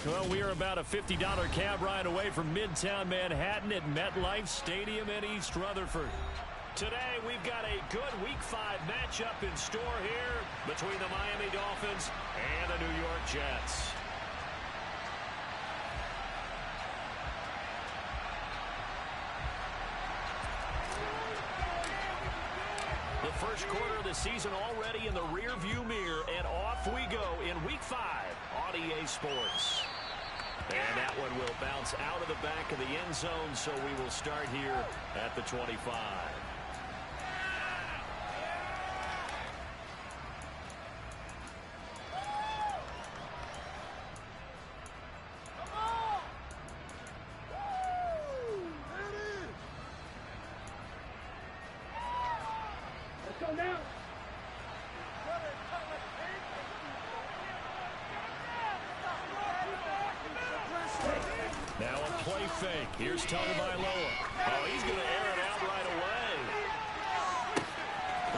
Well, we are about a $50 cab ride away from Midtown Manhattan at MetLife Stadium in East Rutherford. Today, we've got a good Week 5 matchup in store here between the Miami Dolphins and the New York Jets. The first quarter of the season already in the rear-view mirror, and off we go in Week 5 on EA Sports. And that one will bounce out of the back of the end zone, so we will start here at the 25. Now a play fake. Here's Tagovailoa. Oh, he's going to air it out right away.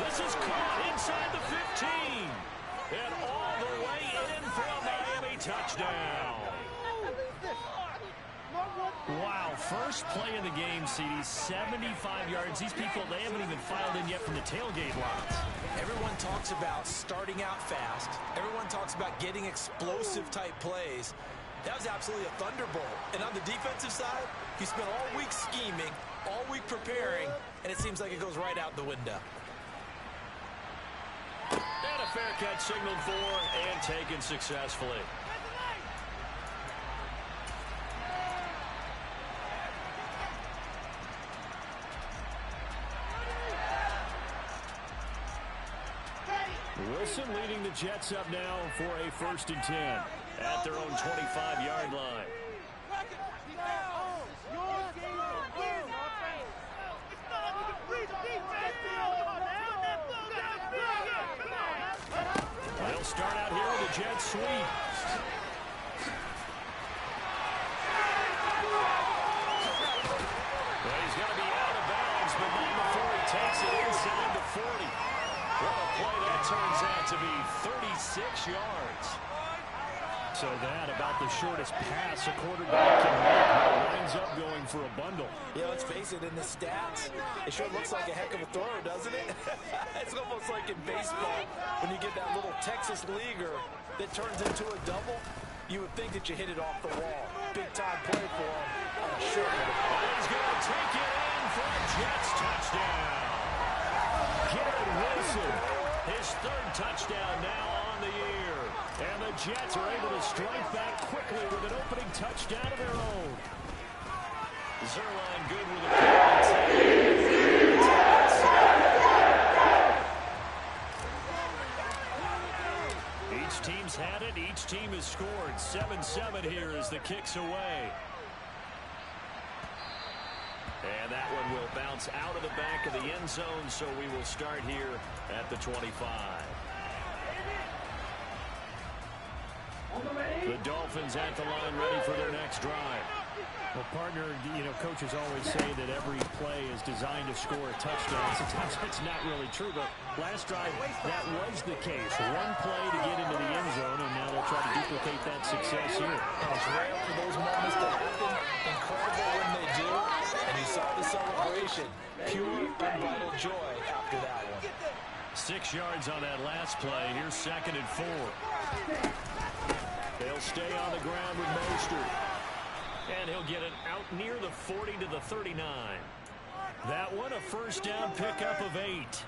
This is caught inside the 15. And all the way in for a Miami touchdown. Wow, first play of the game, CD, 75 yards. These people, they haven't even filed in yet from the tailgate lots. Everyone talks about starting out fast. Everyone talks about getting explosive type plays. That was absolutely a thunderbolt. And on the defensive side, he spent all week scheming, all week preparing, and it seems like it goes right out the window. And a fair catch signaled for and taken successfully. Wilson leading the Jets up now for a 1st and 10 at their own 25-yard line. They'll start out here with a jet sweep. Well, he's going to be out of bounds, but not before he takes it inside the 40. What a play that turns out to be, 36 yards. So that about the shortest pass a quarterback can make. It winds up going for a bundle. Yeah, let's face it, in the stats, it sure looks like a heck of a throw, doesn't it? It's almost like in baseball when you get that little Texas leaguer that turns into a double. You would think that you hit it off the wall. Big time play for him. Sure. He's going to take it in for a Jets touchdown. Garrett Wilson, His 3rd touchdown now on the year. and the Jets are able to strike back quickly with an opening touchdown of their own. Zerline good with a Each team's had it. Each team has scored. 7-7 here as the kick's away. And that one will bounce out of the back of the end zone, so we will start here at the 25. The Dolphins at the line ready for their next drive. Well, partner, you know, coaches always say that every play is designed to score a touchdown. Sometimes that's not really true, but last drive, that was the case. One play to get into the end zone, and now they'll try to duplicate that success here. And it's rare for those moments to happen. Incredible when they do. And you saw the celebration. Pure, unbridled joy after that one. 6 yards on that last play. Here's 2nd and 4. They'll stay on the ground with Mostert. And he'll get it out near the 40 to the 39. That one, a first down pickup of 8.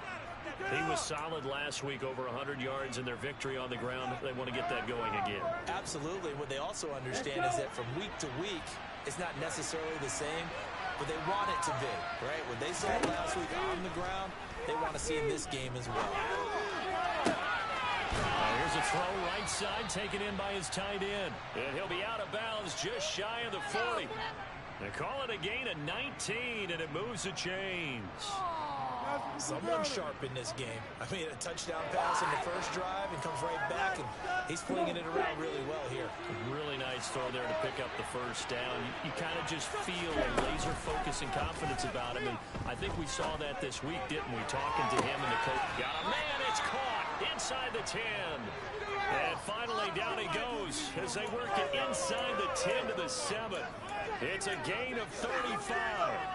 He was solid last week, over 100 yards in their victory on the ground. They want to get that going again. Absolutely. What they also understand is that from week to week, it's not necessarily the same, but they want it to be, right? What they saw last week on the ground, they want to see in this game as well. Here's a throw right side, taken in by his tight end. And he'll be out of bounds just shy of the 40. They call it a gain of 19, and it moves the chains. Someone sharp in this game. I mean, a touchdown pass in the first drive and comes right back, and he's flinging it around really well here. Really nice throw there to pick up the first down. You kind of just feel a laser focus and confidence about him, and I think we saw that this week, didn't we? Talking to him and the coach. Got a man, it's caught inside the 10. And finally down he goes as they work it inside the 10 to the 7. It's a gain of 35.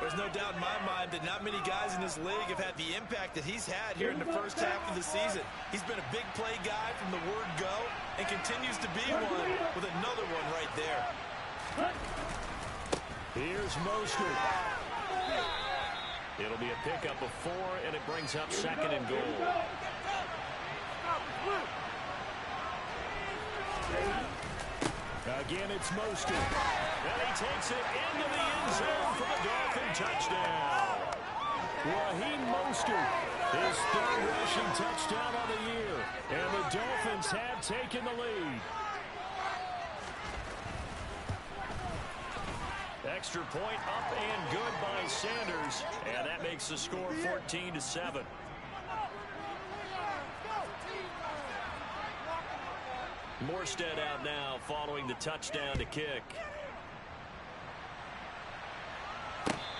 There's no doubt in my mind that not many guys in this league have had the impact that he's had here in the first half of the season. He's been a big play guy from the word go and continues to be one with another one right there. Here's Mostert. It'll be a pickup of 4, and it brings up 2nd and goal. Again, it's Mostert. And he takes it into the end zone for the Dolphin touchdown. Raheem Mostert, his 3rd rushing touchdown on the year. And the Dolphins have taken the lead. Extra point up and good by Sanders. And that makes the score 14-7. Morstead out now following the touchdown to kick.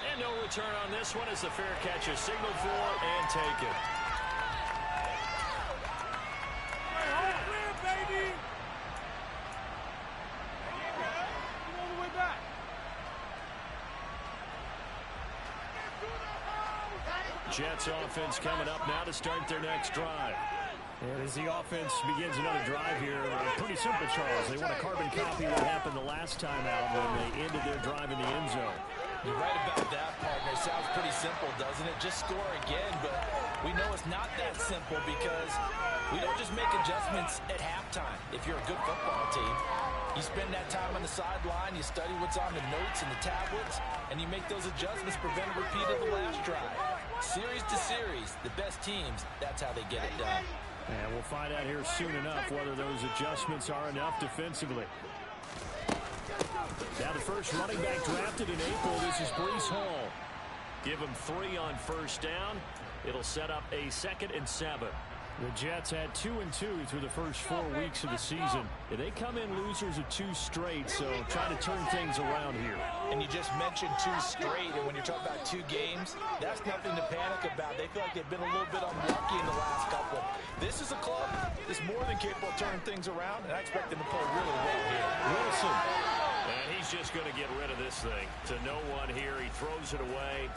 And no return on this one as the fair catch is signaled for and taken. Jets offense coming up now to start their next drive. And as the offense begins another drive here, pretty simple, Charles. They want a carbon copy of what happened the last time out when they ended their drive in the end zone. You're right about that, partner. Sounds pretty simple, doesn't it? Just score again, but we know it's not that simple because we don't just make adjustments at halftime. If you're a good football team, you spend that time on the sideline, you study what's on the notes and the tablets, and you make those adjustments, prevent a repeat of the last drive. Series to series, the best teams, that's how they get it done. And we'll find out here soon enough whether those adjustments are enough defensively. Now the first running back drafted in April, this is Breece Hall. Give him 3 on first down. It'll set up a 2nd and 7. The Jets had 2-2 through the first 4 weeks of the season. They come in losers of 2 straight, so trying to turn things around here. And you just mentioned 2 straight, and when you're talking about 2 games, that's nothing to panic about. They feel like they've been a little bit unlucky in the last couple. This is a club that's more than capable of turning things around, and I expect them to play really well here. Wilson. And he's just going to get rid of this thing. To no one here, he throws it away,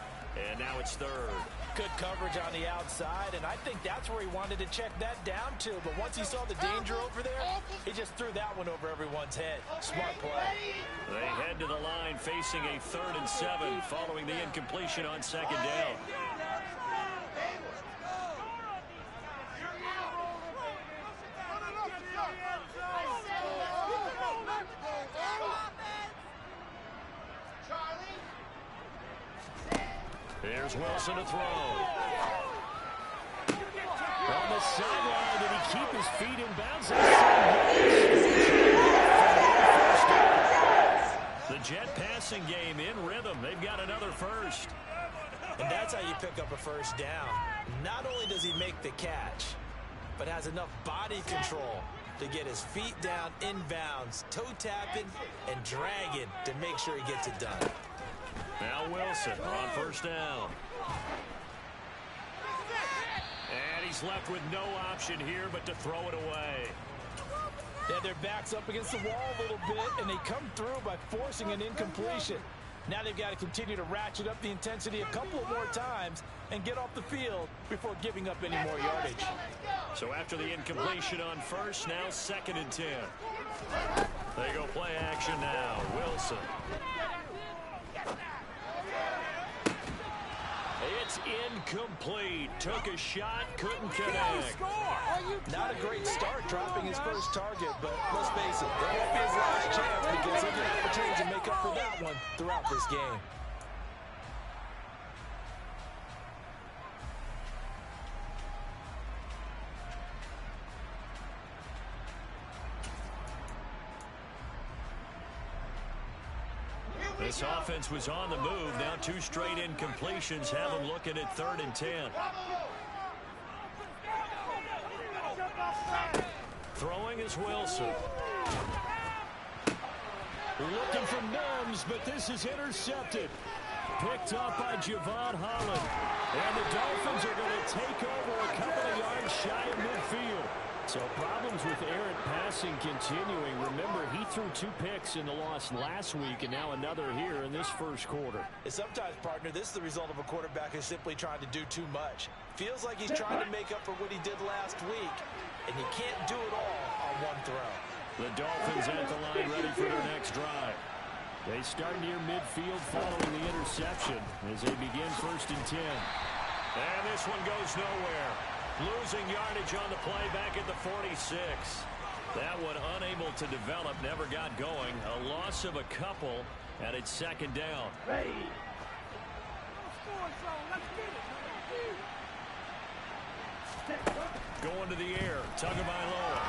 and now it's 3rd. Good coverage on the outside, and I think that's where he wanted to check that down to. But once he saw the danger over there, he just threw that one over everyone's head. Smart play. They head to the line facing a 3rd and 7 following the incompletion on 2nd down. Here's Wilson to throw. On the sideline, did he keep his feet in bounds? The Jet passing game in rhythm. They've got another first. And that's how you pick up a first down. Not only does he make the catch, but has enough body control to get his feet down inbounds, toe tapping and dragging to make sure he gets it done. Now Wilson on first down. And he's left with no option here but to throw it away. Yeah, their back's up against the wall a little bit, and they come through by forcing an incompletion. Now they've got to continue to ratchet up the intensity a couple of more times and get off the field before giving up any more yardage. So after the incompletion on first, now 2nd and 10. They go play action now. Wilson. It's incomplete. Took a shot, couldn't connect. Not a great start dropping his first target, but let's face it, that won't be his last chance because he'll get opportunities to make up for that one throughout this game. This offense was on the move. Now 2 straight incompletions have them looking at 3rd and 10. Throwing is Wilson. Looking for Mims, but this is intercepted. Picked up by Javon Holland. And the Dolphins are going to take over a couple of yards shy of midfield. So problems with errant passing continuing. Remember, he threw 2 picks in the loss last week and now another here in this first quarter. And sometimes, partner, this is the result of a quarterback who's simply trying to do too much. Feels like he's trying to make up for what he did last week, and he can't do it all on one throw. The Dolphins at the line ready for their next drive. They start near midfield following the interception as they begin 1st and 10. And this one goes nowhere. Losing yardage on the play back at the 46. That one unable to develop, never got going. A loss of a couple, and it's 2nd down. Going to the air, Tagovailoa.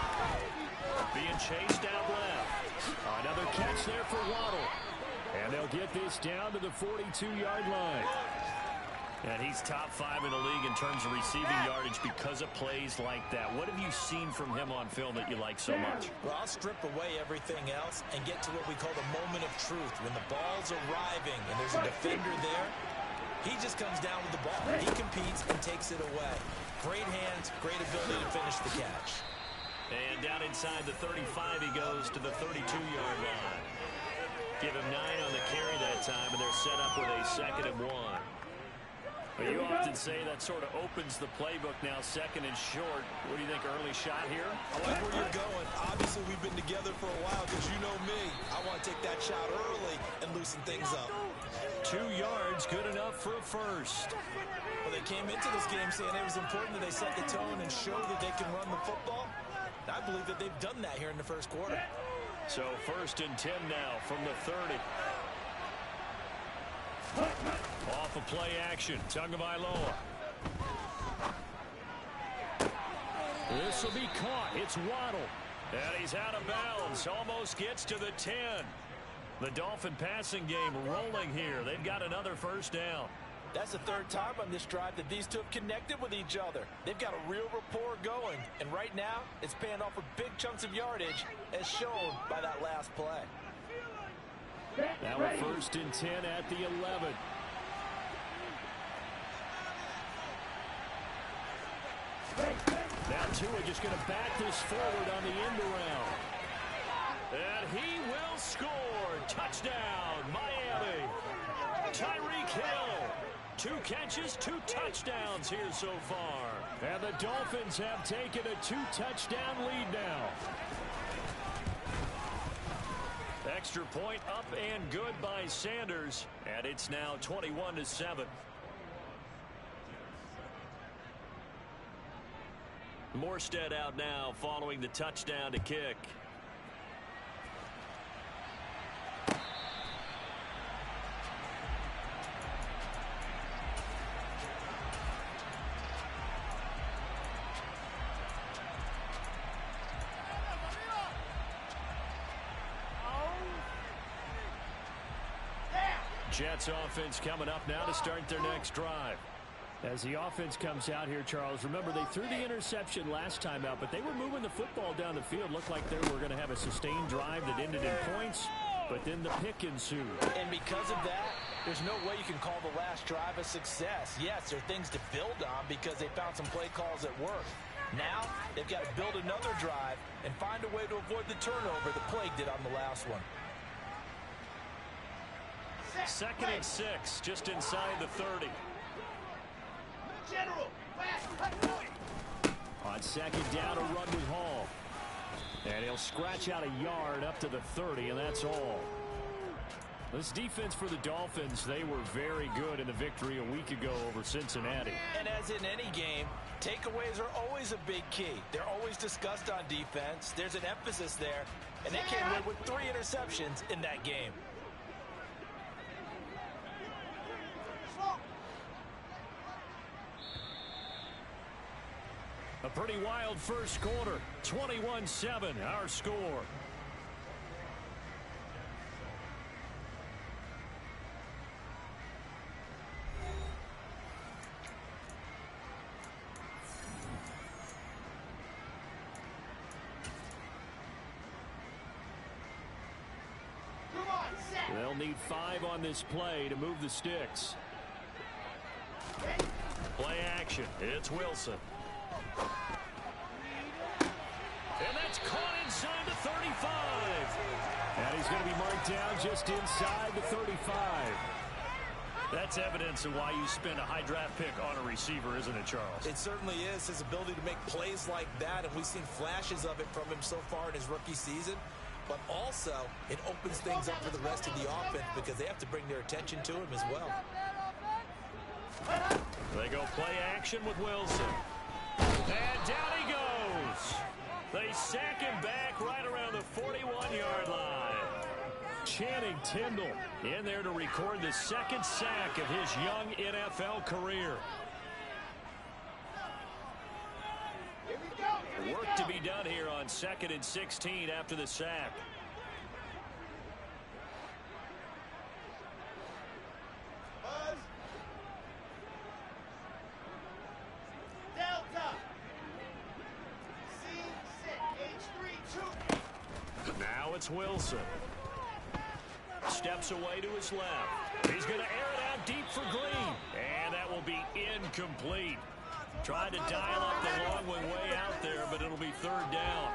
Being chased out left. Another catch there for Waddle. And they'll get this down to the 42-yard line. And he's top 5 in the league in terms of receiving yardage because of plays like that. What have you seen from him on film that you like so much? Well, I'll strip away everything else and get to what we call the moment of truth. When the ball's arriving and there's a defender there, he just comes down with the ball. He competes and takes it away. Great hands, great ability to finish the catch. And down inside the 35, he goes to the 32-yard line. Give him 9 on the carry that time, and they're set up with a 2nd and 1. But you often say that sort of opens the playbook now, 2nd and short. What do you think, early shot here? I like where you're going. Obviously, we've been together for a while because you know me. I want to take that shot early and loosen things up. 2 yards, good enough for a first. Well, they came into this game saying it was important that they set the tone and show that they can run the football. I believe that they've done that here in the first quarter. So 1st and 10 now from the 30. Off of play action, Tagovailoa. This will be caught. It's Waddle. And he's out of bounds. Almost gets to the 10. The Dolphin passing game rolling here. They've got another 1st down. That's the 3rd time on this drive that these two have connected with each other. They've got a real rapport going. And right now, it's paying off with big chunks of yardage, as shown by that last play. Now a 1st and 10 at the 11. Now Tua just going to back this forward on the end around. And he will score. Touchdown, Miami. Tyreek Hill. 2 catches, 2 touchdowns here so far. And the Dolphins have taken a 2-touchdown lead now. Extra point up and good by Sanders. And it's now 21-7. Morstead out now following the touchdown to kick. Jets offense coming up now to start their next drive. As the offense comes out here, Charles, remember they threw the interception last time out, but they were moving the football down the field. Looked like they were going to have a sustained drive that ended in points, but then the pick ensued. And because of that, there's no way you can call the last drive a success. Yes, there are things to build on because they found some play calls that work. Now, they've got to build another drive and find a way to avoid the turnover the Plague did on the last one. 2nd and 6, just inside the 30. On 2nd down, a run with Hall. And he'll scratch out a yard up to the 30, and that's all. This defense for the Dolphins, they were very good in the victory a week ago over Cincinnati. And as in any game, takeaways are always a big key. They're always discussed on defense. There's an emphasis there, and they came away with 3 interceptions in that game. A pretty wild first quarter. 21-7, our score. They'll need 5 on this play to move the sticks. Play action. It's Wilson. And that's caught inside the 35. And he's going to be marked down just inside the 35. That's evidence of why you spend a high draft pick on a receiver, isn't it, Charles? It certainly is, his ability to make plays like that, and we've seen flashes of it from him so far in his rookie season. But also, it opens things up for the rest of the offense because they have to bring their attention to him as well. They go play action with Wilson. And down he goes. They sack him back right around the 41-yard line. Channing Tindall in there to record the second sack of his young NFL career. Work to be done here on 2nd and 16 after the sack. Now it's Wilson. Steps away to his left. He's going to air it out deep for Green. And that will be incomplete. Tried to dial up the long one way out there, but it'll be 3rd down.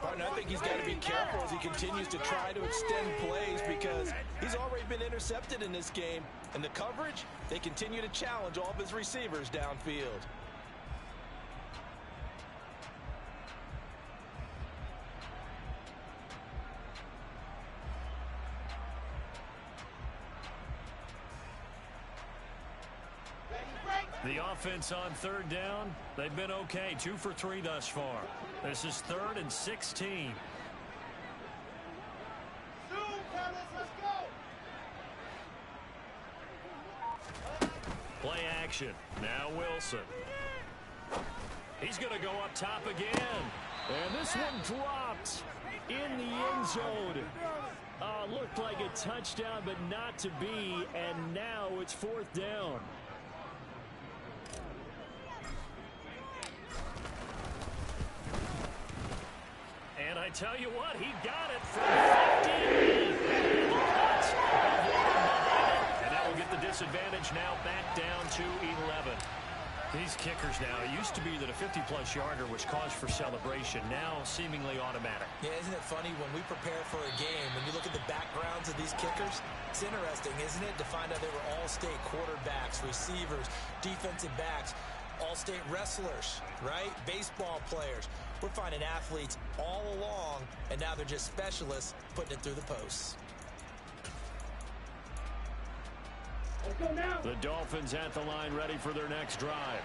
Partner, I think he's got to be careful as he continues to try to extend plays because he's already been intercepted in this game. And the coverage, they continue to challenge all of his receivers downfield. The offense on 3rd down, they've been okay. 2 for 3 thus far. This is 3rd and 16. Play action. Now Wilson. He's going to go up top again. And this one dropped in the end zone. Looked like a touchdown, but not to be. And now it's 4th down. And I tell you what, he got it from 50. And that will get the disadvantage now back down to 11. These kickers now, it used to be that a 50-plus yarder was cause for celebration, now seemingly automatic. Yeah, isn't it funny when we prepare for a game, when you look at the backgrounds of these kickers, it's interesting, isn't it, to find out they were all-state quarterbacks, receivers, defensive backs, all-state wrestlers, right? Baseball players. We're finding athletes all along, and now they're just specialists putting it through the posts. The Dolphins at the line ready for their next drive.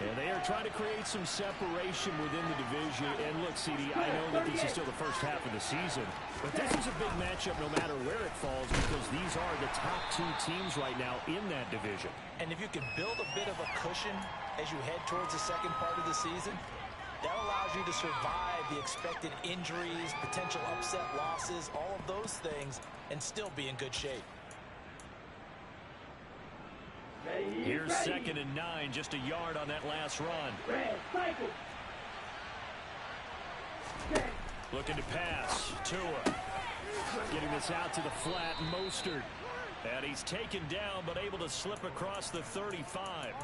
And they are trying to create some separation within the division. And look, CD, I know that this is still the first half of the season, but this is a big matchup no matter where it falls because these are the top 2 teams right now in that division. And if you can build a bit of a cushion as you head towards the second part of the season, that allows you to survive the expected injuries, potential upset losses, all of those things, and still be in good shape. Here's 2nd and 9, just a yard on that last run. Looking to pass. Tua. Getting this out to the flat. Mostert. And he's taken down, but able to slip across the 35.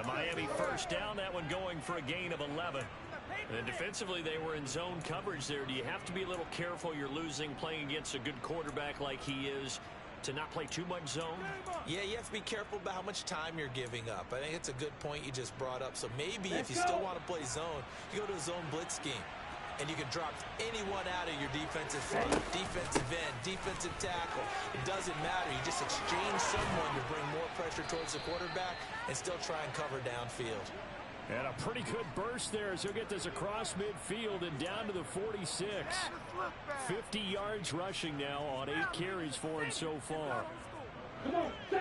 A Miami 1st down, that one going for a gain of 11. And defensively, they were in zone coverage there. Do you have to be a little careful? You're losing playing against a good quarterback like he is, to not play too much zone? Yeah, you have to be careful about how much time you're giving up. I think it's a good point you just brought up. So maybe if you still want to play zone, you go to a zone blitz scheme. And you can drop anyone out of your defensive front, defensive end, defensive tackle. It doesn't matter. You just exchange someone to bring more pressure towards the quarterback and still try and cover downfield. And a pretty good burst there as he'll get this across midfield and down to the 46. 50 yards rushing now on 8 carries for him so far.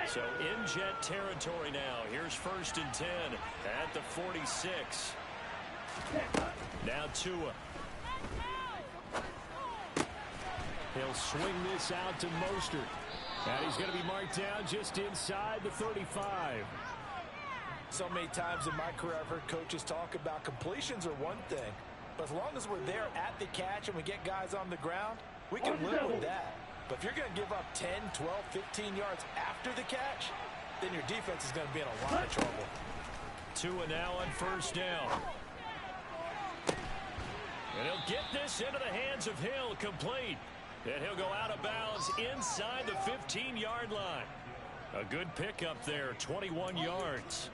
So in jet territory now. Here's 1st and 10 at the 46. Now Tua. He'll swing this out to Mostert. And he's going to be marked down just inside the 35. So many times in my career I've heard coaches talk about completions are one thing, but as long as we're there at the catch and we get guys on the ground, we can live with that. But if you're going to give up 10, 12, 15 yards after the catch, then your defense is going to be in a lot of trouble. 2 and now on first down. And he'll get this into the hands of Hill, complete. And he'll go out of bounds inside the 15-yard line. A good pickup there, 21 yards.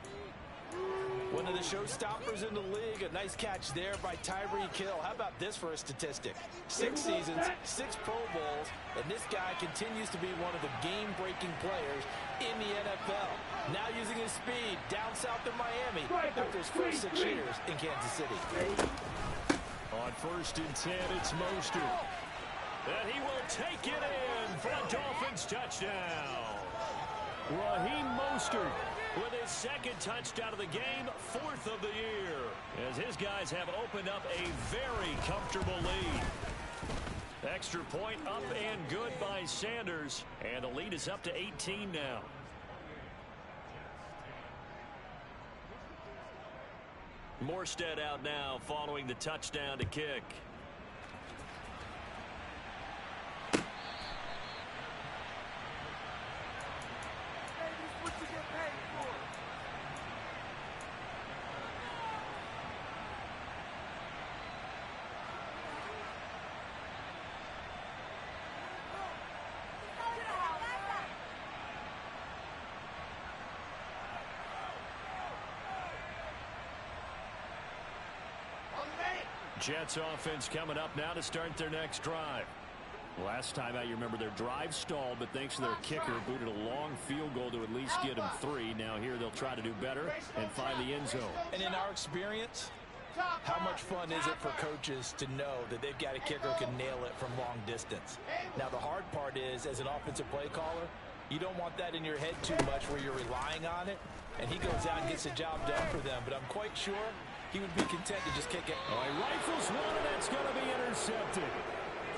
One of the showstoppers in the league. A nice catch there by Tyreek Hill. How about this for a statistic? 6 seasons, 6 Pro Bowls, and this guy continues to be one of the game-breaking players in the NFL. Now using his speed down south in Miami after his first 6 years in Kansas City. On first and 10, it's Mostert. And he will take it in for a Dolphins touchdown. Raheem Mostert with his second touchdown of the game, 4th of the year, as his guys have opened up a very comfortable lead. Extra point up and good by Sanders, and the lead is up to 18 now. Morstead out now following the touchdown to kick. Jets offense coming up now to start their next drive. Last time out, you remember their drive stalled, but thanks to their kicker, booted a long field goal to at least get them 3. Now here they'll try to do better and find the end zone. And in our experience, how much fun is it for coaches to know that they've got a kicker who can nail it from long distance? Now the hard part is, as an offensive play caller, you don't want that in your head too much where you're relying on it, and he goes out and gets the job done for them. But I'm quite sure he would be content to just kick it. Oh, he rifles one, and that's going to be intercepted.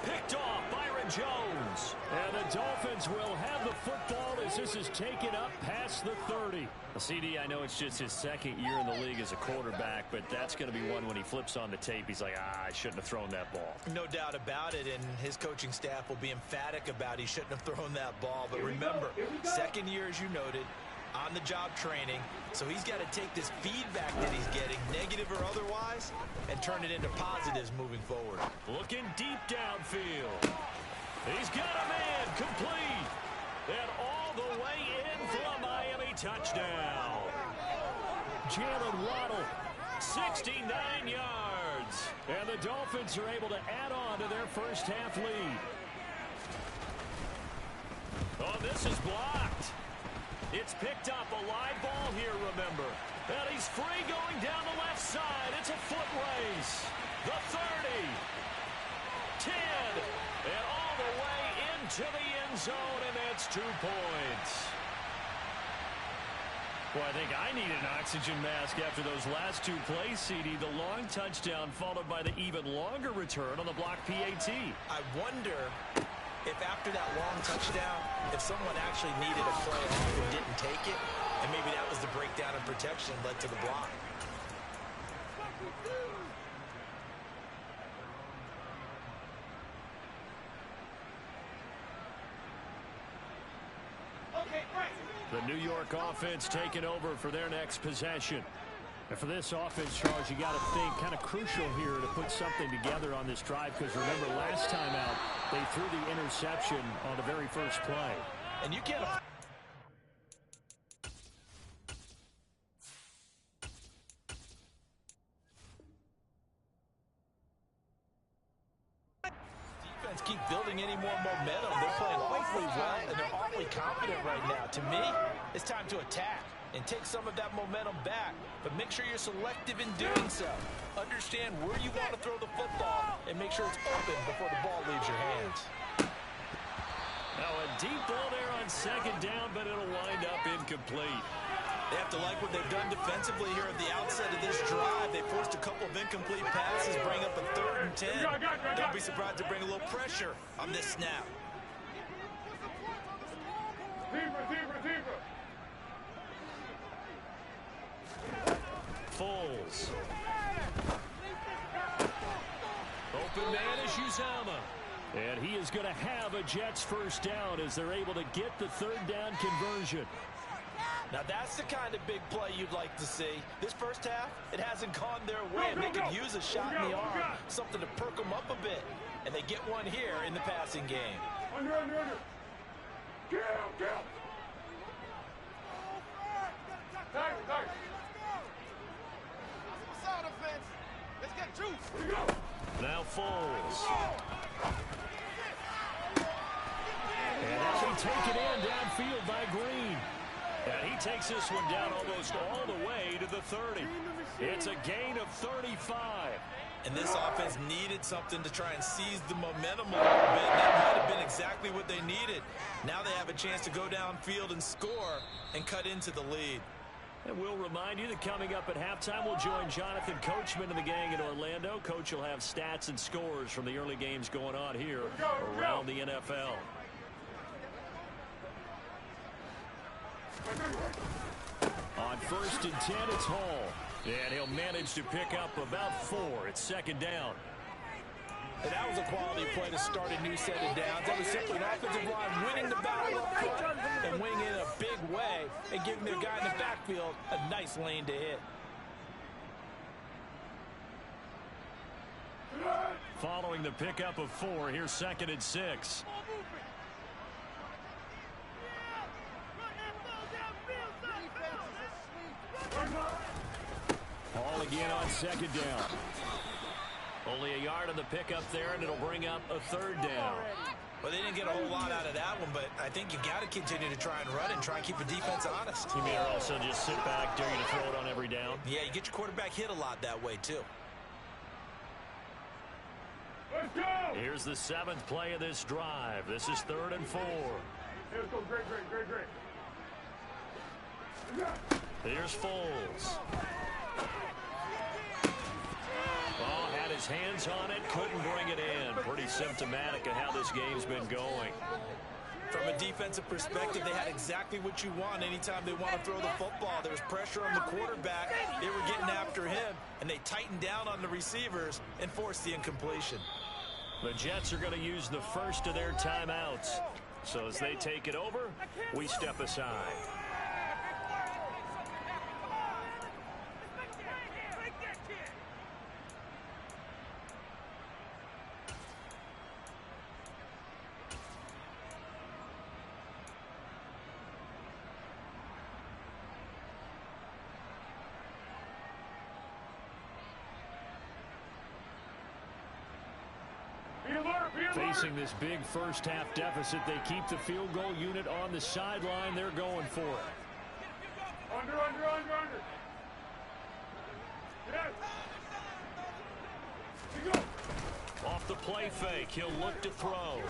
Picked off, Byron Jones. And the Dolphins will have the football as this is taken up past the 30. CD, I know it's just his second year in the league as a quarterback, but that's going to be one when he flips on the tape. He's like, I shouldn't have thrown that ball. No doubt about it, and his coaching staff will be emphatic about he shouldn't have thrown that ball. But remember, second year, as you noted, on-the-job training, so he's got to take this feedback that he's getting, negative or otherwise, and turn it into positives moving forward. Looking deep downfield. He's got a man complete. And all the way in for a Miami touchdown. Jalen Waddle, 69 yards. And the Dolphins are able to add on to their first half lead. Oh, this is blocked. It's picked up, a live ball here, remember. And he's free going down the left side. It's a foot race. The 30. 10. And all the way into the end zone, and that's 2 points. Well, I think I need an oxygen mask after those last 2 plays, CD. The long touchdown followed by the even longer return on the block PAT. I wonder if after that long touchdown, if someone actually needed a play off and didn't take it, and maybe that was the breakdown in protection led to the block. The New York offense taking over for their next possession. And for this offense, Charles, you got to think kind of crucial here to put something together on this drive, because remember last time out, they threw the interception on the very first play. And you can't... Defense keep building any more momentum. They're playing awfully well, and they're awfully confident right now. To me, it's time to attack and take some of that momentum back, but make sure you're selective in doing so. Understand where you want to throw the football and make sure it's open before the ball leaves your hands. Now a deep ball there on second down, but it'll wind up incomplete. They have to like what they've done defensively here at the outset of this drive. They forced a couple of incomplete passes, bring up a 3rd and 10. Don't be surprised to bring a little pressure on this snap. Foles. Open man is Uzama. And he is going to have a Jets first down as they're able to get the third down conversion. Now, that's the kind of big play you'd like to see. This first half, it hasn't gone their way, and they could use a shot in the arm, something to perk them up a bit. And they get one here in the passing game. Under. Get out. Tiger. Let's get juice. Now Foles. And that'll be taken in downfield by Green. And he takes this one down almost all the way to the 30. It's a gain of 35. And this offense needed something to try and seize the momentum a little bit. That might have been exactly what they needed. Now they have a chance to go downfield and score and cut into the lead. And we'll remind you that coming up at halftime, we'll join Jonathan Coachman and the gang in Orlando. Coach will have stats and scores from the early games going on here around the NFL. On 1st and 10, it's Hall. And he'll manage to pick up about 4. It's second down. And that was a quality play to start a new set of downs. That was simply an offensive line winning the battle up front and winning in a big way and giving their guy in the backfield a nice lane to hit. Following the pickup of 4, here's 2nd and 6. Hall again on 2nd down. Only a yard on the pickup there, and it'll bring up a 3rd down. Well, they didn't get a whole lot out of that one, but I think you got to continue to try and run and try and keep the defense honest. You may also just sit back, dare you to throw it on every down. Yeah, you get your quarterback hit a lot that way, too. Let's go! Here's the 7th play of this drive. This is 3rd and 4. Let's go, great. Here's Foles. Oh, had his hands on it, couldn't bring it in. Pretty symptomatic of how this game's been going. From a defensive perspective, they had exactly what you want anytime they want to throw the football. There was pressure on the quarterback. They were getting after him, and they tightened down on the receivers and forced the incompletion. The Jets are going to use the first of their timeouts. So as they take it over, we step aside. Facing this big first half deficit, they keep the field goal unit on the sideline. They're going for it. Under. Yes. Here you go. Off the play fake, he'll look to throw.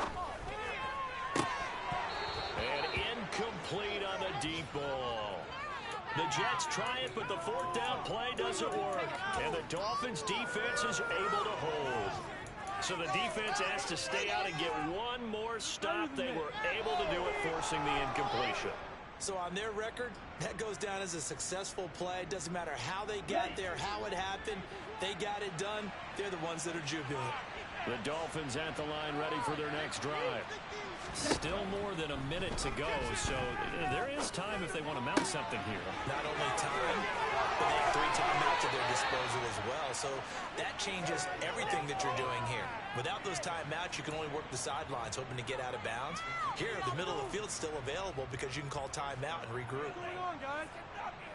And incomplete on the deep ball. The Jets try it, but the 4th down play doesn't work. And the Dolphins defense is able to hold. So the defense has to stay out and get one more stop. They were able to do it, forcing the incompletion. So on their record, that goes down as a successful play. Doesn't matter how they got there, how it happened. They got it done. They're the ones that are jubilant. The Dolphins at the line ready for their next drive. Still more than a minute to go, so there is time if they want to mount something here. Not only time, but they have 3 timeouts at their disposal as well. So that changes everything that you're doing here. Without those timeouts, you can only work the sidelines, hoping to get out of bounds. Here, the middle of the field's still available because you can call timeout and regroup.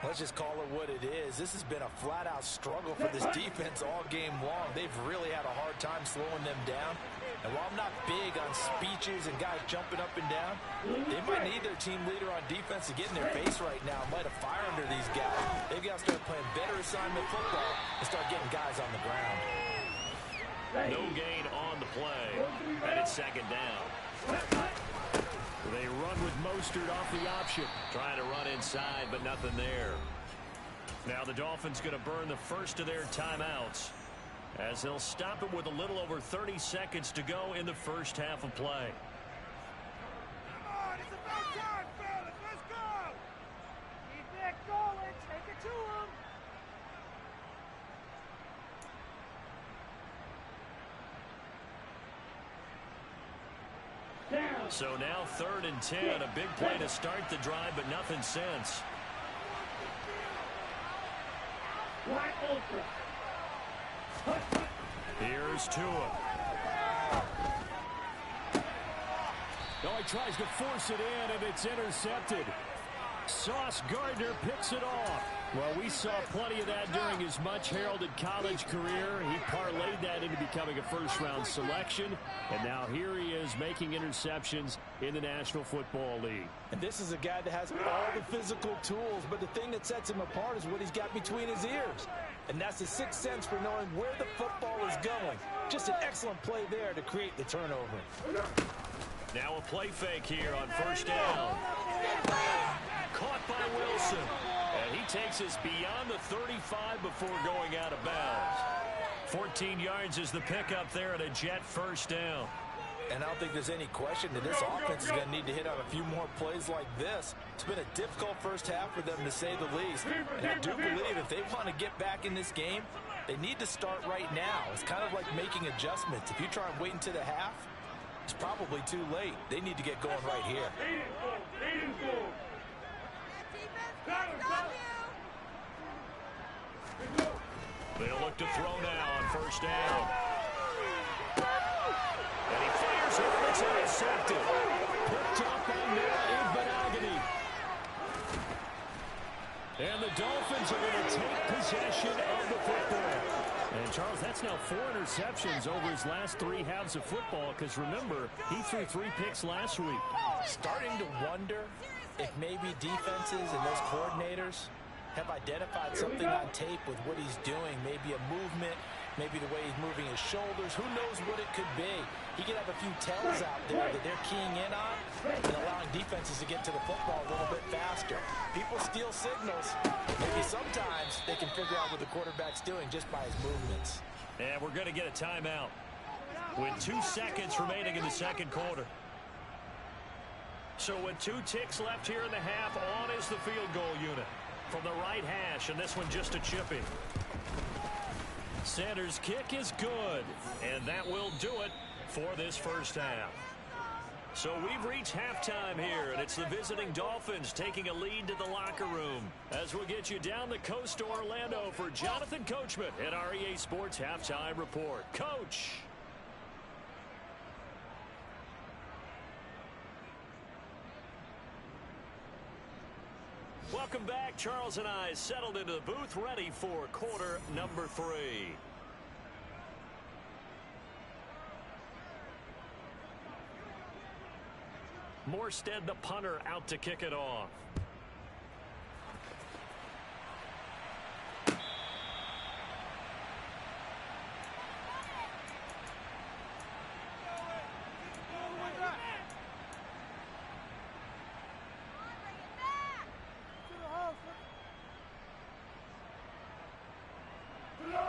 Let's just call it what it is. This has been a flat-out struggle for this defense all game long. They've really had a hard time slowing them down. And while I'm not big on speeches and guys jumping up and down, they might need their team leader on defense to get in their face right now and light a fire under these guys. They've got to start playing better assignment football and start getting guys on the ground. No gain on the play, and it's 2nd down. They run with Mostert off the option, trying to run inside, but nothing there. Now the Dolphins going to burn the first of their timeouts, as they'll stop it with a little over 30 seconds to go in the first half of play. Come on, it's about time, fellas. Let's go. Keep it going. Take it to him. So now 3rd and 10. A big play to start the drive, but nothing since. Here's Tua. Oh, he tries to force it in, and it's intercepted. Sauce Gardner picks it off. Well, we saw plenty of that during his much-heralded college career. He parlayed that into becoming a first-round selection, and now here he is making interceptions in the National Football League. And this is a guy that has all the physical tools, but the thing that sets him apart is what he's got between his ears. And that's the sixth sense for knowing where the football is going. Just an excellent play there to create the turnover. Now a play fake here on 1st down. Caught by Wilson. And he takes us beyond the 35 before going out of bounds. 14 yards is the pickup there at a Jet 1st down. And I don't think there's any question that this offense is going to need to hit on a few more plays like this. It's been a difficult first half for them, to say the least. And I do believe if they want to get back in this game, they need to start right now. It's kind of like making adjustments. If you try and wait until the half, it's probably too late. They need to get going right here. They'll look to throw now on 1st down. And he fires it, and it's intercepted. Picked up on Noah Igbinoghene. And the Dolphins are going to take possession of the football. And, Charles, that's now 4 interceptions over his last 3 halves of football, because, remember, he threw 3 picks last week. Starting to wonder if maybe defenses and those coordinators have identified something on tape with what he's doing. Maybe a movement, maybe the way he's moving his shoulders. Who knows what it could be? He could have a few tells out there that they're keying in on and allowing defenses to get to the football a little bit faster. People steal signals. Maybe sometimes they can figure out what the quarterback's doing just by his movements. And we're going to get a timeout with 2 seconds remaining in the 2nd quarter. So with 2 ticks left here in the half, on is the field goal unit from the right hash, and this one just a chipping. Sanders' kick is good, and that will do it for this first half. So we've reached halftime here, and it's the visiting Dolphins taking a lead to the locker room. As we'll get you down the coast to Orlando for Jonathan Coachman at our EA Sports Halftime Report. Coach. Welcome back. Charles and I settled into the booth, ready for quarter number 3. Morstead, the punter, out to kick it off.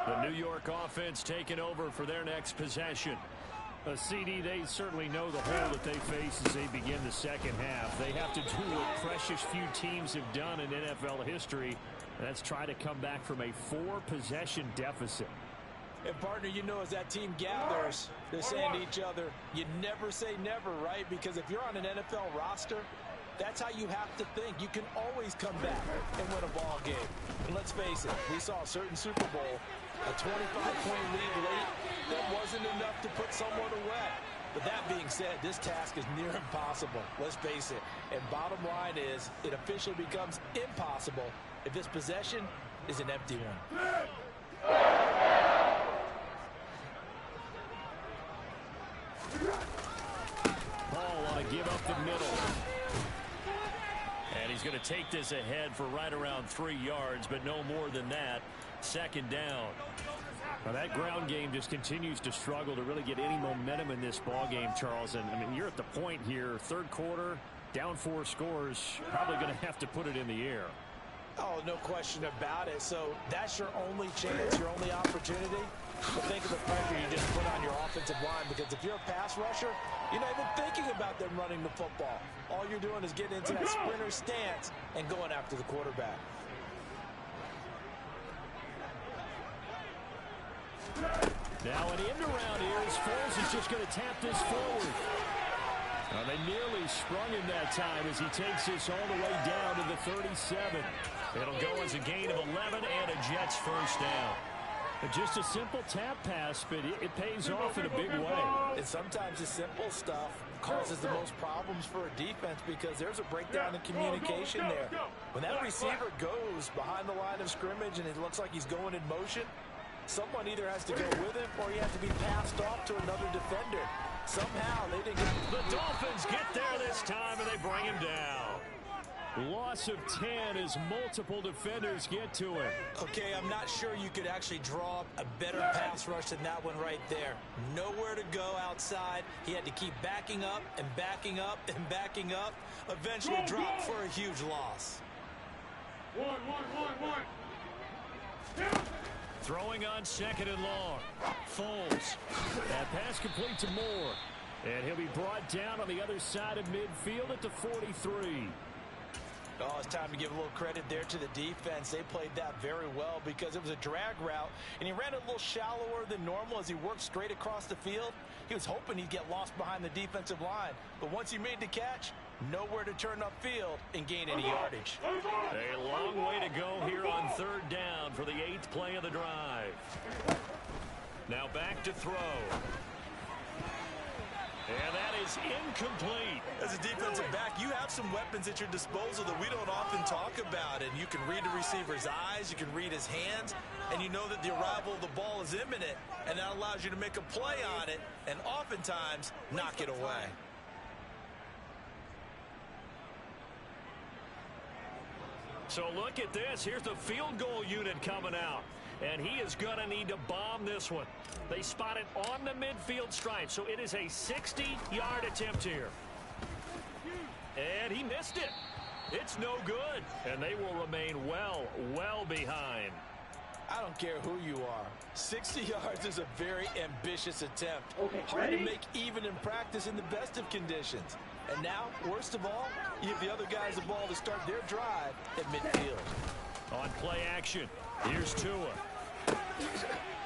The New York offense taking over for their next possession. A CD, they certainly know the hole that they face as they begin the second half. They have to do what precious few teams have done in NFL history, and that's try to come back from a 4-possession deficit. And, partner, you know, as that team gathers, they're saying to each other, you never say never, right? Because if you're on an NFL roster, that's how you have to think. You can always come back and win a ball game. And let's face it, we saw a certain Super Bowl, a 25-point lead late. That wasn't enough to put someone away. But that being said, this task is near impossible. Let's face it. And bottom line is, it officially becomes impossible if this possession is an empty one. Ball on a give up the middle. And he's going to take this ahead for right around 3 yards, but no more than that. 2nd down. Well, that ground game just continues to struggle to really get any momentum in this ball game, Charles. And I mean, you're at the point here, 3rd quarter, down 4 scores, probably going to have to put it in the air. Oh, no question about it. So that's your only chance, your only opportunity. But think of the pressure you just put on your offensive line, because if you're a pass rusher, you're not even thinking about them running the football. All you're doing is getting into that sprinter stance and going after the quarterback. Now an end around here as Foles is just going to tap this forward. They nearly sprung him that time as he takes this all the way down to the 37. It'll go as a gain of 11 and a Jets first down. Just a simple tap pass, but it pays off in a big way. And sometimes the simple stuff causes the most problems for a defense because there's a breakdown in communication there. When that receiver goes behind the line of scrimmage and it looks like he's going in motion, someone either has to go with him or he has to be passed off to another defender. Somehow they didn't get... The Dolphins get there this time, and they bring him down. Loss of 10 as multiple defenders get to him. Okay, I'm not sure you could actually draw a better pass rush than that one right there. Nowhere to go outside. He had to keep backing up and backing up and backing up. Eventually dropped for a huge loss. One. Throwing on second and long. Foles. That pass complete to Moore. And he'll be brought down on the other side of midfield at the 43. Oh, it's time to give a little credit there to the defense. They played that very well because it was a drag route, and he ran a little shallower than normal as he worked straight across the field. He was hoping he'd get lost behind the defensive line, but once he made the catch, nowhere to turn upfield and gain any yardage. A long way to go here on third down for the 8th play of the drive. Now back to throw. And that is incomplete. As a defensive back, you have some weapons at your disposal that we don't often talk about. And you can read the receiver's eyes, you can read his hands, and you know that the arrival of the ball is imminent. And that allows you to make a play on it and oftentimes knock it away. So look at this. Here's the field goal unit coming out. And he is going to need to bomb this one. They spot it on the midfield stripe, so it is a 60-yard attempt here. And he missed it. It's no good. And they will remain well behind. I don't care who you are. 60 yards is a very ambitious attempt. Hard to make even in practice in the best of conditions. And now, worst of all, you give the other guys the ball to start their drive at midfield. On play action, here's Tua.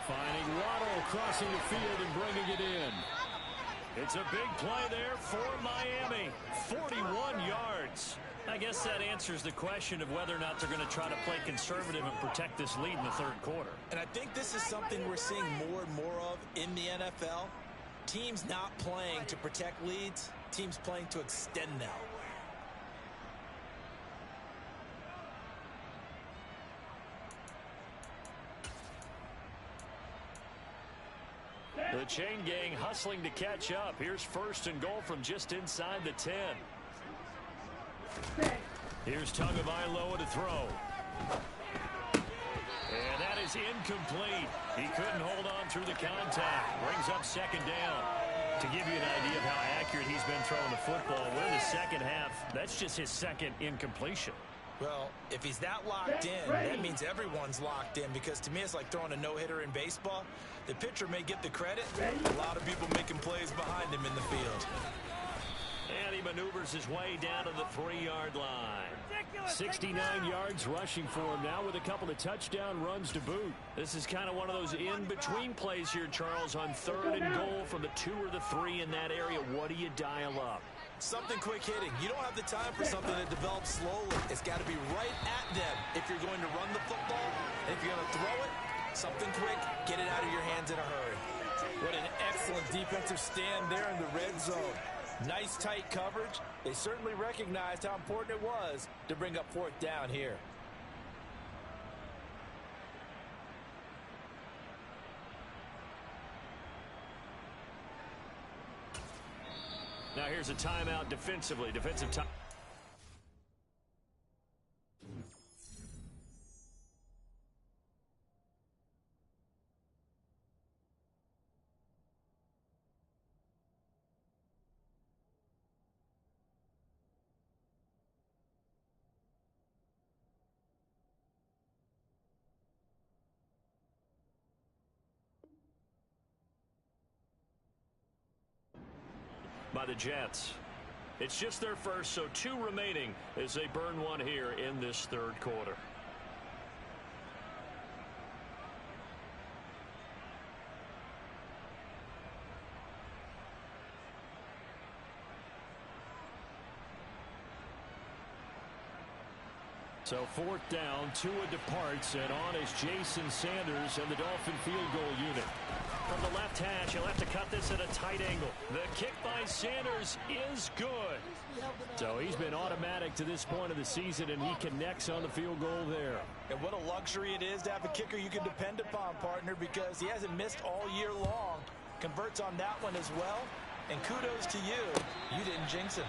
Finding Waddle crossing the field and bringing it in. It's a big play there for Miami. 41 yards. I guess that answers the question of whether or not they're going to try to play conservative and protect this lead in the third quarter. And I think this is something we're seeing more and more of in the NFL. Teams not playing to protect leads, teams playing to extend them. The chain gang hustling to catch up. Here's first and goal from just inside the 10. Here's Tagovailoa to throw. And that is incomplete. He couldn't hold on through the contact. Brings up second down. To give you an idea of how accurate he's been throwing the football, we're in the second half. That's just his second incompletion. Well, if he's that locked in, that means everyone's locked in, because to me it's like throwing a no-hitter in baseball. The pitcher may get the credit, a lot of people making plays behind him in the field. And he maneuvers his way down to the 3-yard line. 69 yards rushing for him now with a couple of touchdown runs to boot. This is kind of one of those in-between plays here, Charles, on third and goal from the 2 or the 3 in that area. What do you dial up? Something quick hitting. You don't have the time for something that develops slowly. It's got to be right at them if you're going to run the football. And if you're going to throw it, something quick, get it out of your hands in a hurry. What an excellent defensive stand there in the red zone. Nice tight coverage. They certainly recognized how important it was to bring up fourth down here. Now here's a timeout defensively. Defensive time. By the Jets. It's just their first, so 2 remaining as they burn one here in this third quarter. So 4th down, Tua departs, and on is Jason Sanders and the Dolphin field goal unit. From the left hash, he'll have to cut this at a tight angle. The kick by Sanders is good. So he's been automatic to this point of the season, and he connects on the field goal there. And what a luxury it is to have a kicker you can depend upon, partner, because he hasn't missed all year long. Converts on that one as well. And kudos to you. You didn't jinx him.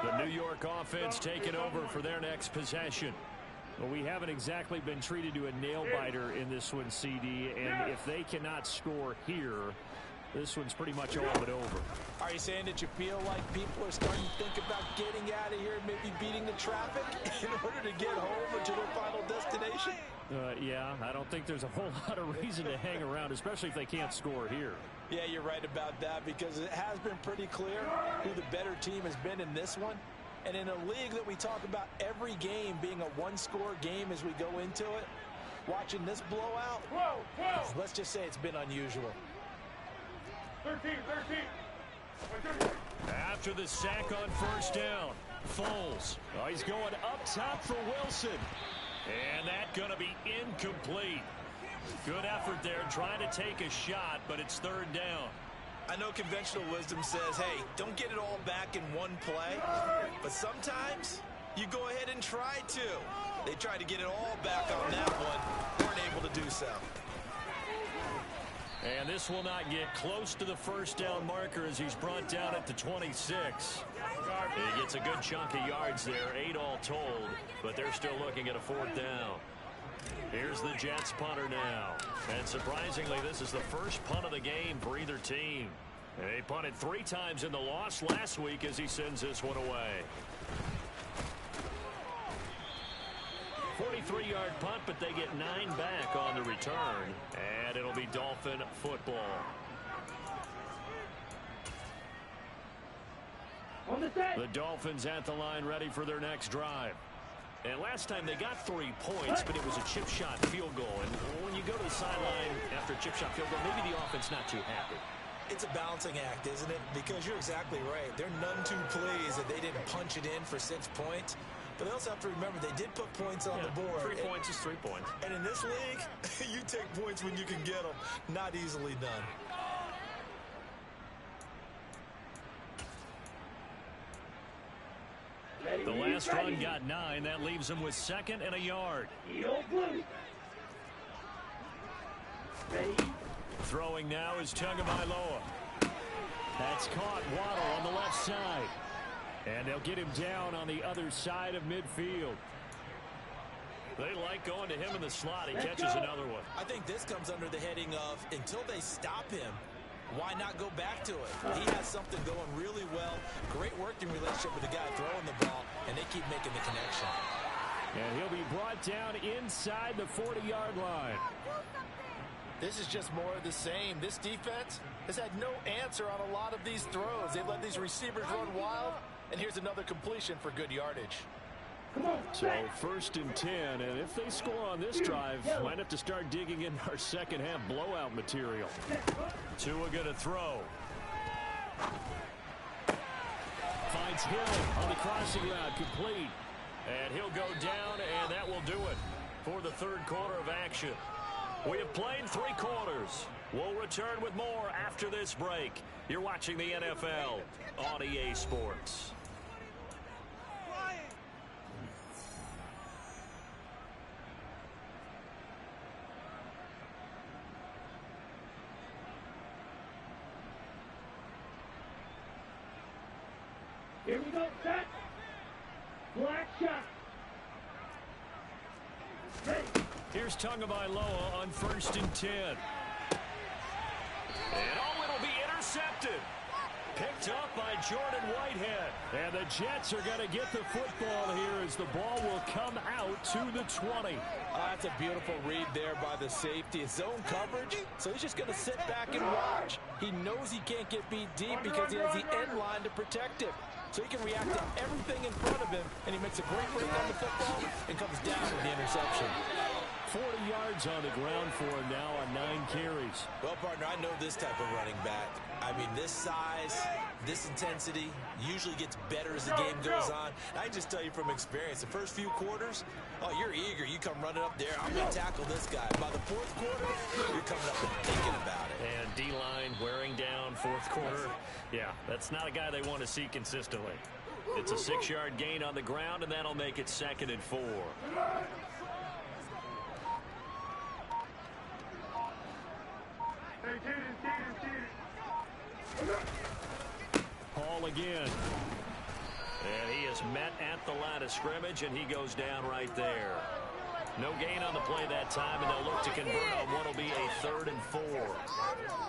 The New York offense taking over for their next possession. Well, we haven't exactly been treated to a nail-biter in this one, CD, and if they cannot score here, this one's pretty much all but over. Are you saying that you feel like people are starting to think about getting out of here, maybe beating the traffic in order to get home or to their final destination? Yeah, I don't think there's a whole lot of reason to hang around, especially if they can't score here. Yeah, you're right about that, because it has been pretty clear who the better team has been in this one. And in a league that we talk about every game being a one-score game as we go into it, watching this blowout, let's just say it's been unusual. 13. After the sack on 1st down, Foles. Oh, he's going up top for Wilson. And that's going to be incomplete. Good effort there, trying to take a shot, but it's 3rd down. I know conventional wisdom says, hey, don't get it all back in one play. But sometimes you go ahead and try to. They tried to get it all back on that one. Weren't able to do so. And this will not get close to the 1st down marker as he's brought down at the 26. He gets a good chunk of yards there, 8 all told, but they're still looking at a 4th down. Here's the Jets punter now. And surprisingly, this is the first punt of the game for either team. And they punted 3 times in the loss last week as he sends this one away. 43-yard punt, but they get 9 back on the return. And it'll be Dolphin football. The Dolphins at the line ready for their next drive. And last time they got 3 points, but it was a chip shot field goal. And when you go to the sideline after a chip shot field goal, maybe the offense not too happy. It's a balancing act, isn't it? Because you're exactly right. They're none too pleased that they didn't punch it in for 6 points. But they also have to remember they did put points on the board. 3 points is 3 points. And in this league, you take points when you can get them. Not easily done. The last run got 9. That leaves him with 2nd and a yard. Throwing now is Tagovailoa. That's caught. Waddle on the left side. And they'll get him down on the other side of midfield. They like going to him in the slot. He catches another one. I think this comes under the heading of until they stop him, why not go back to it? He has something going really well. Great working relationship with the guy throwing the ball, and they keep making the connection. And he'll be brought down inside the 40-yard line. This is just more of the same. This defense has had no answer on a lot of these throws. They've let these receivers run wild, and here's another completion for good yardage. So 1st and 10, and if they score on this drive, might have to start digging in our second half blowout material. Tua going to throw. Finds Hill on the crossing route, complete. And he'll go down, and that will do it for the 3rd quarter of action. We have played 3 quarters. We'll return with more after this break. You're watching the NFL on EA Sports. Here we go, set. Black shot. Ready. Here's Tagovailoa on 1st and 10. And it'll be intercepted. picked up by Jordan Whitehead. And the Jets are going to get the football here as the ball will come out to the 20. That's a beautiful read there by the safety. It's zone coverage, so he's just going to sit back and watch. He knows he can't get beat deep because he has the end line to protect him. So he can react to everything in front of him, and he makes a great break on the football and comes down with the interception. 40 yards on the ground for him now on 9 carries. Well, partner, I know this type of running back. I mean, this size, this intensity usually gets better as the game goes on. I just tell you from experience, the first few quarters, oh, you're eager. You come running up there, I'm going to tackle this guy. By the fourth quarter, you're coming up and thinking about it. And D-line wearing down fourth quarter. Yeah, that's not a guy they want to see consistently. It's a 6-yard gain on the ground, and that'll make it 2nd and 4. Hall again. And he is met at the line of scrimmage, and he goes down right there. No gain on the play that time, and they'll look to convert on what will be a 3rd and 4.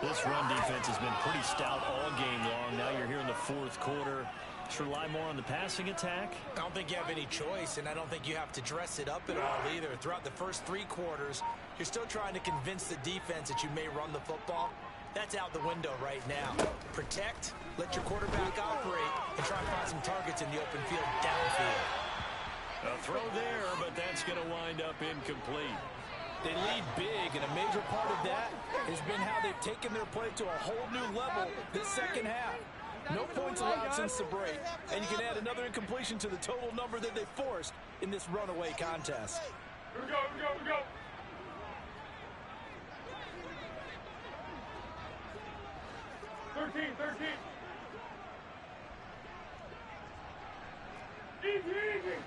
This run defense has been pretty stout all game long. Now you're here in the 4th quarter. Just rely more on the passing attack. I don't think you have any choice, and I don't think you have to dress it up at all either. Throughout the first 3 quarters, you're still trying to convince the defense that you may run the football. That's out the window right now. Protect, let your quarterback operate, and try and find some targets in the open field downfield. A throw there, but that's going to wind up incomplete. They lead big, and a major part of that has been how they've taken their play to a whole new level this second half. No points allowed since the break, and you can add another incompletion to the total number that they forced in this runaway contest. Here we go. 13. Easy.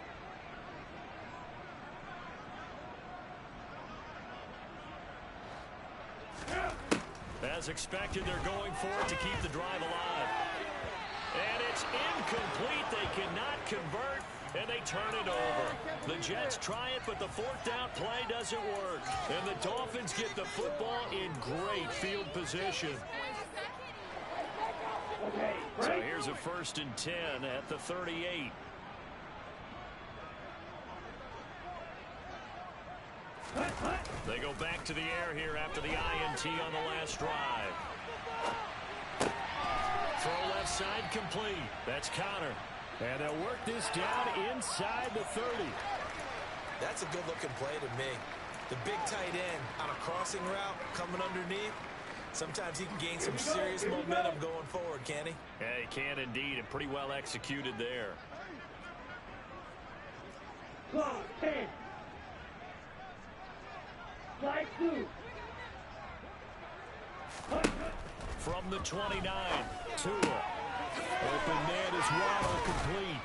As expected, they're going for it to keep the drive alive. And it's incomplete. They cannot convert, and they turn it over. The Jets try it, but the 4th down play doesn't work. And the Dolphins get the football in great field position. So here's a 1st and 10 at the 38. They go back to the air here after the INT on the last drive. Throw left side complete. That's Connor. And they'll work this down inside the 30. That's a good-looking play to me. The big tight end on a crossing route coming underneath. Sometimes he can gain some serious momentum going forward, can he? Yeah, he can indeed, and pretty well executed there. Clock 10. Flag 2. From the 29, Tua. Open man is Waddle, complete.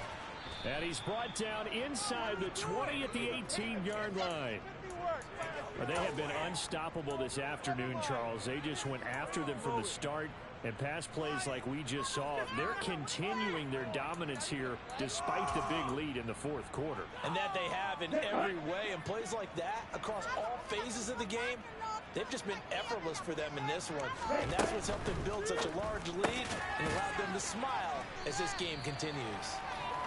And he's brought down inside the 20 at the 18-yard line. Well, they have been unstoppable this afternoon, Charles. They just went after them from the start, and pass plays like we just saw. They're continuing their dominance here despite the big lead in the 4th quarter. And that they have in every way. And plays like that across all phases of the game, they've just been effortless for them in this one. And that's what's helped them build such a large lead and allowed them to smile as this game continues.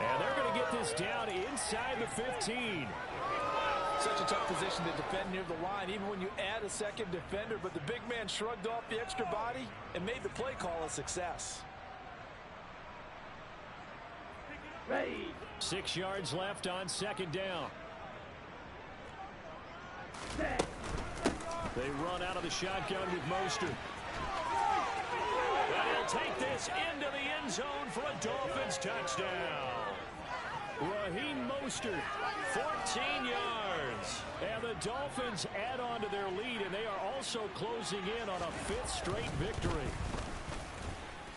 And they're going to get this down inside the 15. Such a tough position to defend near the line, even when you add a second defender. But the big man shrugged off the extra body and made the play call a success. Ready. 6 yards left on 2nd down. Set. They run out of the shotgun with Mostert. And he'll take this into the end zone for a Dolphins touchdown. Raheem Mostert, 14 yards. and the Dolphins add on to their lead, and they are also closing in on a 5th straight victory.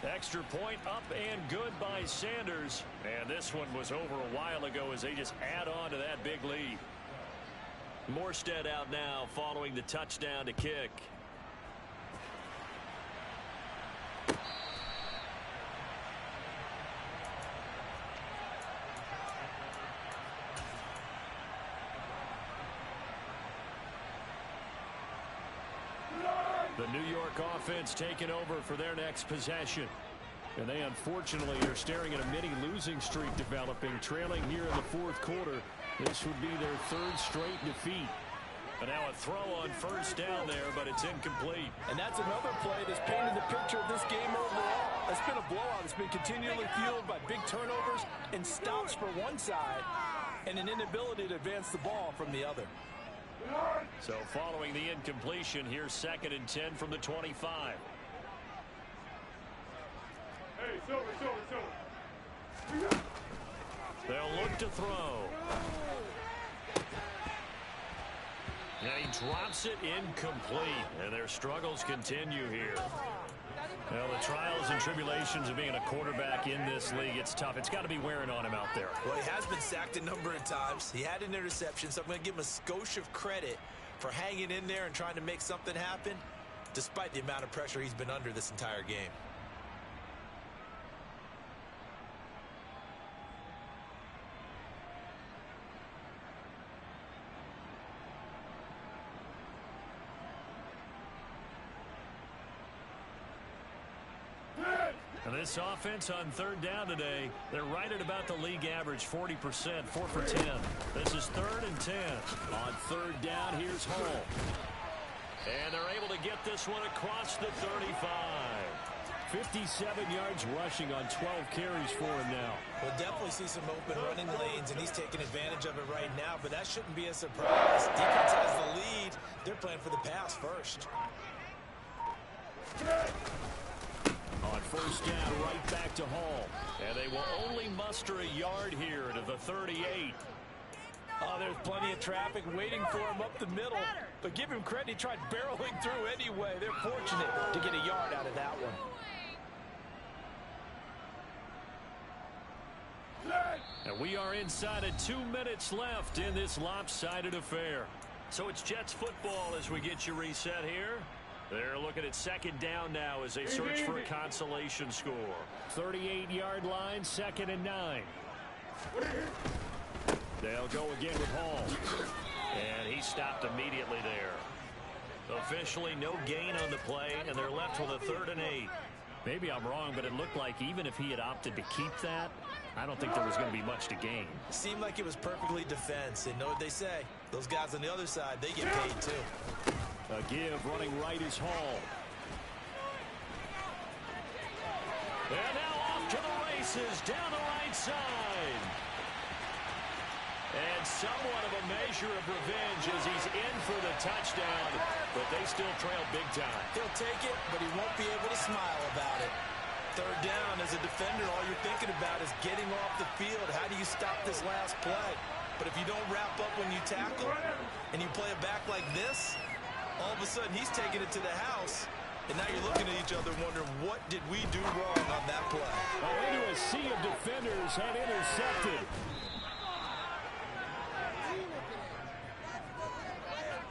Extra point up and good by Sanders. And this one was over a while ago as they just add on to that big lead. Morstead out now following the touchdown to kick. The New York offense taking over for their next possession. And they unfortunately are staring at a mini losing streak developing, trailing here in the fourth quarter. This would be their third straight defeat. And now a throw on first down there, but it's incomplete. And that's another play that's painted the picture of this game overall. It's been a blowout. It's been continually fueled by big turnovers and stops for one side and an inability to advance the ball from the other. So following the incompletion, here's 2nd and 10 from the 25. Hey, Silver. They'll look to throw. And he drops it incomplete. And their struggles continue here. Well, the trials and tribulations of being a quarterback in this league, it's tough. It's got to be wearing on him out there. Well, he has been sacked a number of times. He had an interception, so I'm going to give him a skosh of credit for hanging in there and trying to make something happen, despite the amount of pressure he's been under this entire game. And this offense on 3rd down today, they're right at about the league average, 40%, 4 for 10. This is 3rd and 10. On 3rd down, here's Hall. And they're able to get this one across the 35. 57 yards rushing on 12 carries for him now. We'll definitely see some open running lanes, and he's taking advantage of it right now, but that shouldn't be a surprise. Defense has the lead. They're playing for the pass first. On 1st down, right back to Hall. And they will only muster a yard here to the 38. Oh, there's plenty of traffic waiting for him up the middle. But give him credit, he tried barreling through anyway. They're fortunate to get a yard out of that one. And we are inside of 2 minutes left in this lopsided affair. So it's Jets football as we get you reset here. They're looking at 2nd down now as they search for a consolation score. 38-yard line, 2nd and 9. They'll go again with Hall. And he stopped immediately there. Officially no gain on the play, and they're left with a 3rd and 8. Maybe I'm wrong, but it looked like even if he had opted to keep that, I don't think there was going to be much to gain. Seemed like it was perfectly defense. And know what they say? Those guys on the other side, they get paid too. A give, running right is Hall. And now off to the races down the right side. And somewhat of a measure of revenge as he's in for the touchdown, but they still trail big time. He'll take it, but he won't be able to smile about it. 3rd down, as a defender, all you're thinking about is getting off the field. How do you stop this last play? But if you don't wrap up when you tackle and you play it back like this, all of a sudden he's taking it to the house. And now you're looking at each other wondering, what did we do wrong on that play? Into a sea of defenders and intercepted.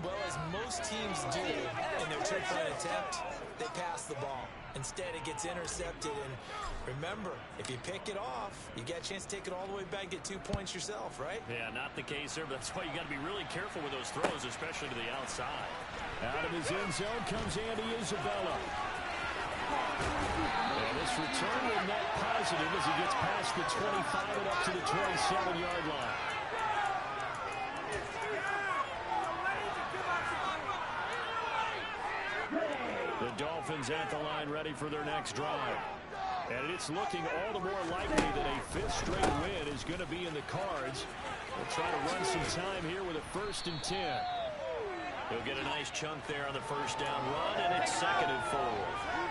Well, as most teams do in their two-point attempt, they pass the ball. Instead, it gets intercepted. And remember, if you pick it off, you get a chance to take it all the way back and get 2 points yourself, right? Yeah, not the case there, but that's why you got to be really careful with those throws, especially to the outside. Out of his end zone comes Andy Isabella. And this return will net positive as he gets past the 25 and up to the 27-yard line. The Dolphins at the line ready for their next drive. And it's looking all the more likely that a 5th straight win is going to be in the cards. They'll try to run some time here with a 1st and 10. He'll get a nice chunk there on the 1st down run, and it's 2nd and 4.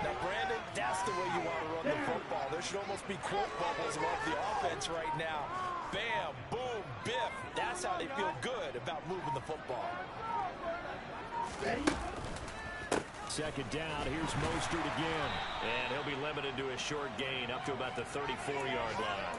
Now, Brandon, that's the way you want to run the football. There should almost be quote bubbles above the offense right now. Bam, boom, biff. That's how they feel good about moving the football. 2nd down, here's Mostert again. And he'll be limited to a short gain up to about the 34-yard line.